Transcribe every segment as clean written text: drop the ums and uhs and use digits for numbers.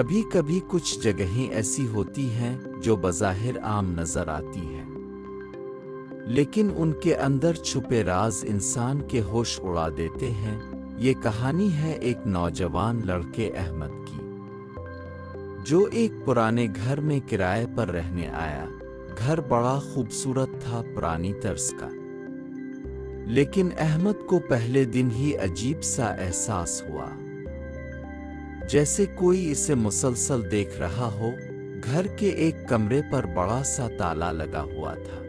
کبھی کبھی کچھ جگہیں ایسی ہوتی ہیں جو بظاہر عام نظر آتی ہیں، لیکن ان کے اندر چھپے راز انسان کے ہوش اڑا دیتے ہیں۔ یہ کہانی ہے ایک نوجوان لڑکے احمد کی، جو ایک پرانے گھر میں کرائے پر رہنے آیا۔ گھر بڑا خوبصورت تھا، پرانی طرز کا، لیکن احمد کو پہلے دن ہی عجیب سا احساس ہوا، جیسے کوئی اسے مسلسل دیکھ رہا ہو۔ گھر کے ایک کمرے پر بڑا سا تالا لگا ہوا تھا۔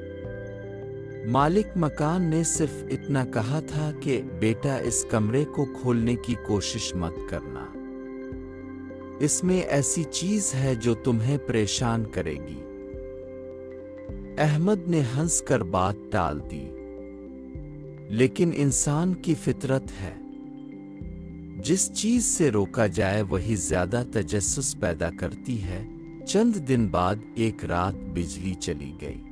مالک مکان نے صرف اتنا کہا تھا کہ بیٹا اس کمرے کو کھولنے کی کوشش مت کرنا، اس میں ایسی چیز ہے جو تمہیں پریشان کرے گی۔ احمد نے ہنس کر بات ٹال دی، لیکن انسان کی فطرت ہے، جس چیز سے روکا جائے وہی زیادہ تجسس پیدا کرتی ہے۔ چند دن بعد ایک رات بجلی چلی گئی،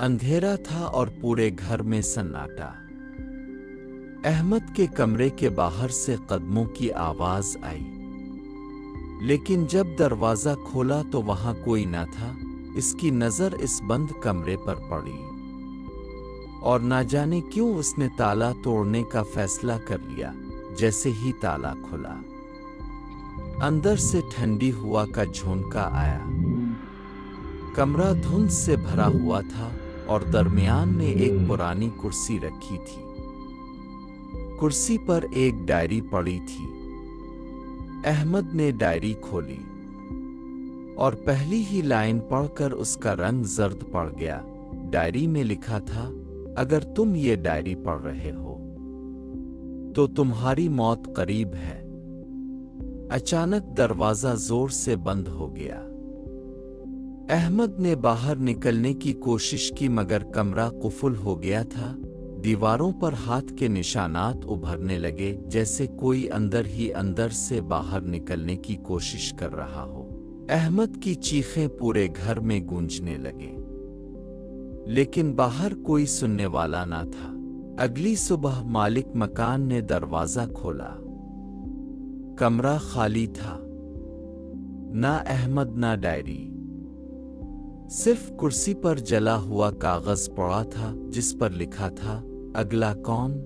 اندھیرا تھا اور پورے گھر میں سناٹا۔ احمد کے کمرے کے باہر سے قدموں کی آواز آئی، لیکن جب دروازہ کھولا تو وہاں کوئی نہ تھا۔ اس کی نظر اس بند کمرے پر پڑی، اور نہ جانے کیوں اس نے تالا توڑنے کا فیصلہ کر لیا۔ جیسے ہی تالا کھلا، اندر سے ٹھنڈی ہوا کا جھونکا آیا۔ کمرہ دھند سے بھرا ہوا تھا اور درمیان میں ایک پرانی کرسی رکھی تھی۔ کرسی پر ایک ڈائری پڑی تھی۔ احمد نے ڈائری کھولی اور پہلی ہی لائن پڑھ کر اس کا رنگ زرد پڑ گیا۔ ڈائری میں لکھا تھا، اگر تم یہ ڈائری پڑھ رہے ہو تو تمہاری موت قریب ہے۔ اچانک دروازہ زور سے بند ہو گیا۔ احمد نے باہر نکلنے کی کوشش کی مگر کمرہ قفل ہو گیا تھا۔ دیواروں پر ہاتھ کے نشانات ابھرنے لگے، جیسے کوئی اندر ہی اندر سے باہر نکلنے کی کوشش کر رہا ہو۔ احمد کی چیخیں پورے گھر میں گونجنے لگے، لیکن باہر کوئی سننے والا نہ تھا۔ اگلی صبح مالک مکان نے دروازہ کھولا۔ کمرہ خالی تھا، نہ احمد نہ ڈائری، صرف کرسی پر جلا ہوا کاغذ پڑا تھا جس پر لکھا تھا، اگلا کون؟